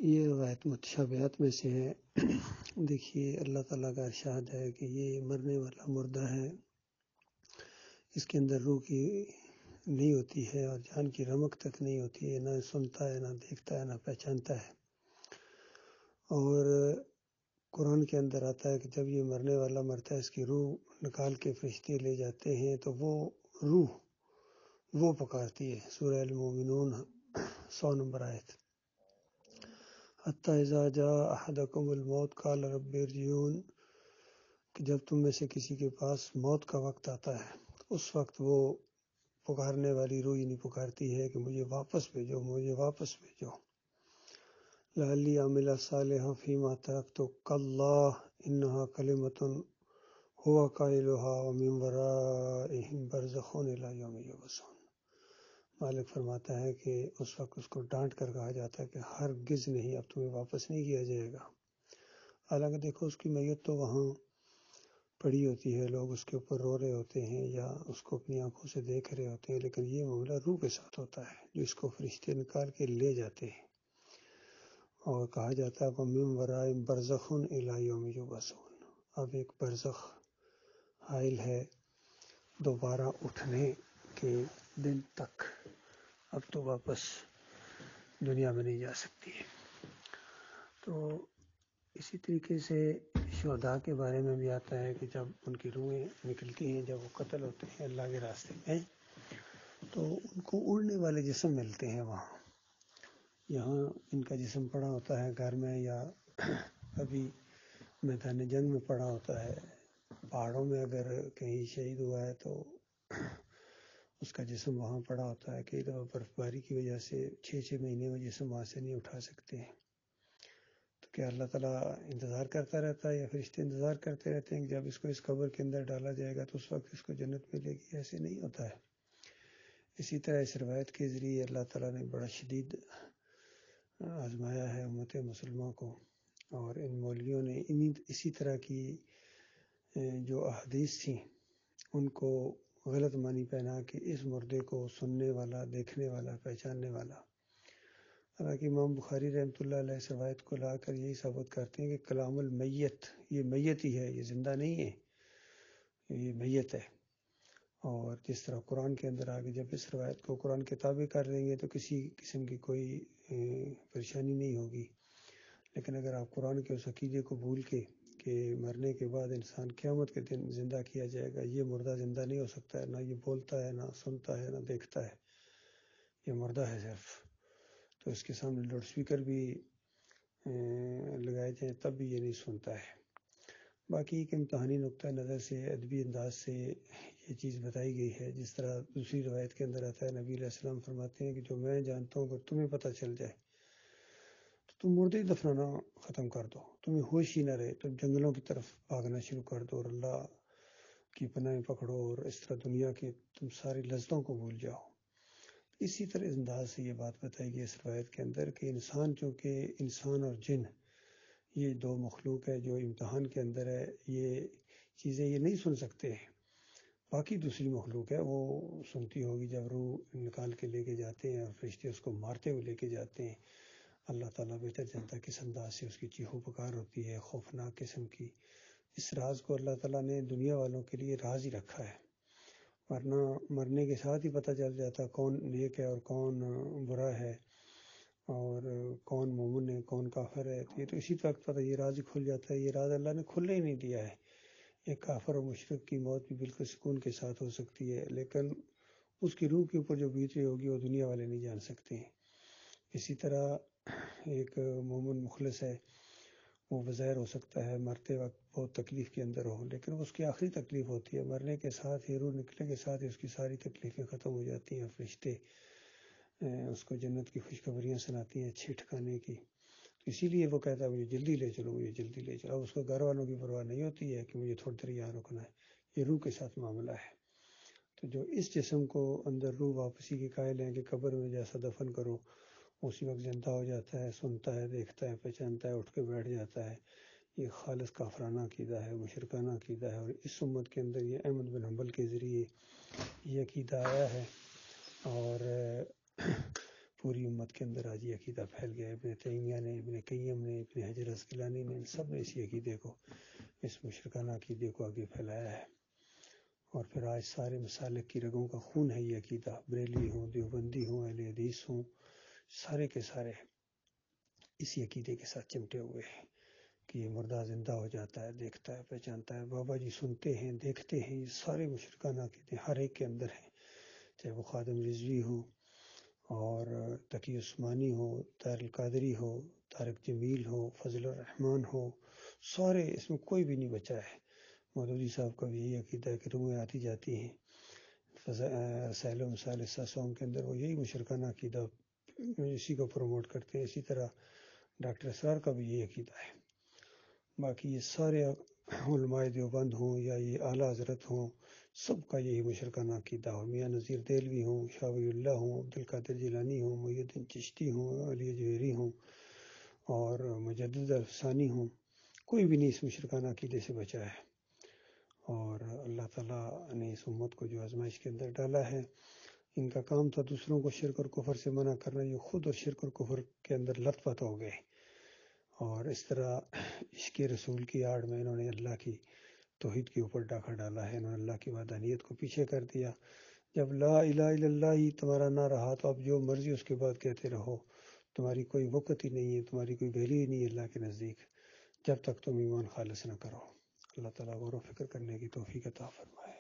یہ روایت متشابہات میں سے ہے۔ دیکھیے اللہ تعالیٰ کا ارشاد ہے کہ یہ مرنے والا مردہ ہے، اس کے اندر روح کی نہیں ہوتی ہے اور جان کی رمق تک نہیں ہوتی ہے، نہ سنتا ہے، نہ دیکھتا ہے، نہ پہچانتا ہے۔ اور قرآن کے اندر آتا ہے کہ جب یہ مرنے والا مرتا ہے، اس کی روح نکال کے فرشتے لے جاتے ہیں تو وہ روح وہ پکارتی ہے۔ سورہ المومنون 100 نمبر آیت۔ حتی اذا جاء احدکم الموت قال رب ارجعون، کہ جب تم میں سے کسی کے پاس موت کا وقت آتا ہے اس وقت وہ پکارنے والی روح ہی نہیں پکارتی ہے کہ مجھے واپس بھیجو، مجھے واپس بھیجو۔ لعلی اعمل صالحا فیما ترکت کلا انہا کلمۃ هو قائلها ومن ورائهم برزخ الی یوم یبعثون۔ مالک فرماتا ہے کہ اس وقت اس کو ڈانٹ کر کہا جاتا ہے کہ ہرگز نہیں، اب تمہیں واپس نہیں کیا جائے گا۔ حالانکہ دیکھو اس کی میت تو وہاں پڑی ہوتی ہے، لوگ اس کے اوپر رو رہے ہوتے ہیں یا اس کو اپنی آنکھوں سے دیکھ رہے ہوتے ہیں، لیکن یہ معاملہ روح کے ساتھ ہوتا ہے جو اس کو فرشتے نکال کے لے جاتے ہیں۔ اور کہا جاتا ہے وَمِن وَرَائِهِمْ بَرْزَخٌ إِلَىٰ يَوْمِ يُبْعَثُونَ، اب ایک برزخ حائل ہے دوبارہ اٹھنے کے دن تک، اب تو واپس دنیا میں نہیں جا سکتی ہے۔ تو اسی طریقے سے شہداء کے بارے میں بھی آتا ہے کہ جب ان کی روحیں نکلتی ہیں، جب وہ قتل ہوتے ہیں اللہ کے راستے میں، تو ان کو اڑنے والے جسم ملتے ہیں وہاں۔ یہاں ان کا جسم پڑا ہوتا ہے گھر میں، یا کبھی میدان جنگ میں پڑا ہوتا ہے، پہاڑوں میں اگر کہیں شہید ہوا ہے تو اس کا جسم وہاں پڑا ہوتا ہے۔ کئی دفعہ برف باری کی وجہ سے 6 مہینے میں جسم وہاں سے نہیں اٹھا سکتے ہیں، تو کیا اللہ تعالیٰ انتظار کرتا رہتا ہے یا فرشتے انتظار کرتے رہتے ہیں کہ جب اس کو اس قبر کے اندر ڈالا جائے گا تو اس وقت اس کو جنت ملے گی؟ ایسے نہیں ہوتا ہے۔ اسی طرح اس روایت کے ذریعے اللہ تعالیٰ نے بڑا شدید آزمایا ہے امت مسلمہ کو، اور ان مولویوں نے اسی طرح کی جو احادیث تھیں ان کو غلط معنی پہنا کہ اس مردے کو سننے والا، دیکھنے والا، پہچاننے والا۔ حالانکہ امام بخاری رحمۃ اللہ علیہ اس روایت کو لا کر یہی ثابت کرتے ہیں کہ کلام المیت، یہ میت ہی ہے، یہ زندہ نہیں ہے، یہ میت ہے۔ اور جس طرح قرآن کے اندر آگے جب اس روایت کو قرآن کے تابع کر دیں گے تو کسی قسم کی کوئی پریشانی نہیں ہوگی، لیکن اگر آپ قرآن کے اس عقیدے کو بھول کے کہ مرنے کے بعد انسان قیامت کے دن زندہ کیا جائے گا، یہ مردہ زندہ نہیں ہو سکتا ہے، نہ یہ بولتا ہے، نہ سنتا ہے، نہ دیکھتا ہے، یہ مردہ ہے صرف، تو اس کے سامنے لاؤڈ اسپیکر بھی لگائے جائیں تب بھی یہ نہیں سنتا ہے۔ باقی ایک امتحانی نقطہ نظر سے، ادبی انداز سے یہ چیز بتائی گئی ہے۔ جس طرح دوسری روایت کے اندر آتا ہے، نبی علیہ السلام فرماتے ہیں کہ جو میں جانتا ہوں اگر تمہیں پتہ چل جائے تو تم مردے دفنانا ختم کر دو، تمہیں ہوش ہی نہ رہے، تم جنگلوں کی طرف بھاگنا شروع کر دو اور اللہ کی پناہیں پکڑو، اور اس طرح دنیا کی تم ساری لذتوں کو بھول جاؤ۔ اسی طرح انداز سے یہ بات بتائی گئی اس روایت کے اندر کہ انسان، چونکہ انسان اور جن یہ دو مخلوق ہے جو امتحان کے اندر ہے، یہ چیزیں یہ نہیں سن سکتے ہیں، باقی دوسری مخلوق ہے وہ سنتی ہوگی۔ جب روح نکال کے لے کے جاتے ہیں اور فرشتے اس کو مارتے ہوئے لے کے جاتے ہیں، اللہ تعالیٰ بہتر جانتا ہے کس انداز سے اس کی چیخو پکار ہوتی ہے، خوفناک قسم کی۔ اس راز کو اللہ تعالیٰ نے دنیا والوں کے لیے راز ہی رکھا ہے، ورنہ مرنے کے ساتھ ہی پتہ چل جاتا کون نیک ہے اور کون برا ہے، اور کون مومن ہے کون کافر ہے، تو یہ تو اسی وقت پتہ، یہ راز ہی کھل جاتا ہے۔ یہ راز اللہ نے کھلنے ہی نہیں دیا ہے۔ ایک کافر اور مشرک کی موت بھی بالکل سکون کے ساتھ ہو سکتی ہے، لیکن اس کی روح کے اوپر جو بیت رہی ہوگی وہ دنیا والے نہیں جان سکتے ہیں۔ اسی طرح ایک مومن مخلص ہے، وہ بظاہر ہو سکتا ہے مرتے وقت بہت تکلیف کے اندر ہو، لیکن اس کی آخری تکلیف ہوتی ہے، مرنے کے ساتھ ہی، روح نکلنے کے ساتھ ہی اس کی ساری تکلیفیں ختم ہو جاتی ہیں، فرشتے اس کو جنت کی خوشخبریاں سناتی ہیں اچھے ٹھکانے کی۔ اسی لیے وہ کہتا ہے مجھے جلدی لے چلو، مجھے جلدی لے چلو۔ اب اس کو گھر والوں کی پرواہ نہیں ہوتی ہے کہ مجھے تھوڑی دیر یہاں رکنا ہے، یہ روح کے ساتھ معاملہ ہے۔ تو جو اس جسم کو اندر روح واپسی کے قائل ہیں کہ قبر میں جیسا دفن کرو، اسی وقت زندہ ہو جاتا ہے، سنتا ہے، دیکھتا ہے، پہچانتا ہے، اٹھ کے بیٹھ جاتا ہے، یہ خالص کافرانہ عقیدہ ہے، مشرکانہ عقیدہ ہے، اور اس امت کے اندر یہ احمد بن حنبل کے ذریعے یہ عقیدہ آیا ہے۔ اور پوری امت کے اندر آج یہ عقیدہ پھیل گیا ہے۔ ابن تیمیہ نے، ابن قیم نے، ابن حجر عسقلانی نے، سب نے اسی عقیدے کو، اس مشرکانہ عقیدے کو آگے پھیلایا ہے، اور پھر آج سارے مسالک کی رگوں کا خون ہے یہ عقیدہ، بریلوی ہوں، دیوبندی ہوں، اہل حدیث ہوں، سارے کے سارے اسی عقیدے کے ساتھ چمٹے ہوئے ہیں کہ یہ مردہ زندہ ہو جاتا ہے، دیکھتا ہے، پہچانتا ہے، بابا جی سنتے ہیں، دیکھتے ہیں، یہ سارے مشرکانہ عقیدے ہر ایک کے اندر ہیں، چاہے وہ خادم رضوی ہو اور تقی عثمانی ہو، طاہر القادری ہو، طارق جمیل ہو، فضل الرحمان ہو، سارے، اس میں کوئی بھی نہیں بچا ہے۔ مودودی صاحب کا بھی یہی عقیدہ ہے کہ روحیں آتی جاتی ہیں، رسائل و مسائل ساسوم کے اندر وہ یہی مشرکانہ عقیدہ اسی کو پروموٹ کرتے ہیں۔ اسی طرح ڈاکٹر اسرار کا بھی یہی عقیدہ ہے۔ باقی یہ سارے علماء دیوبند ہوں یا یہ اعلیٰ حضرت ہوں، سب کا یہی مشرکانہ عقیدہ ہو، میاں نذیر دہلوی ہوں، شاہ ولی اللہ ہوں، عبدالقادر جیلانی ہوں، محی الدین چشتی ہوں، علی جویری ہوں اور مجدد الفسانی ہوں، کوئی بھی نہیں اس مشرکانہ عقیدے سے بچا ہے۔ اور اللہ تعالیٰ نے اس امت کو جو آزمائش کے اندر ڈالا ہے، ان کا کام تھا دوسروں کو شرک اور کفر سے منع کرنا، یہ خود اور شرک اور کفر کے اندر لت پت ہو گئے، اور اس طرح عشق رسول کی آڑ میں انہوں نے اللہ کی توحید کے اوپر ڈاکہ ڈالا ہے، انہوں نے اللہ کی وحدانیت کو پیچھے کر دیا۔ جب لا الہ الا اللہ ہی تمہارا نہ رہا تو اب جو مرضی اس کے بعد کہتے رہو، تمہاری کوئی وقت ہی نہیں ہے، تمہاری کوئی ویلیو ہی نہیں ہے اللہ کے نزدیک، جب تک تم ایمان خالص نہ کرو۔ اللہ تعالیٰ غور و فکر کرنے کی توفیق عطا فرمائے۔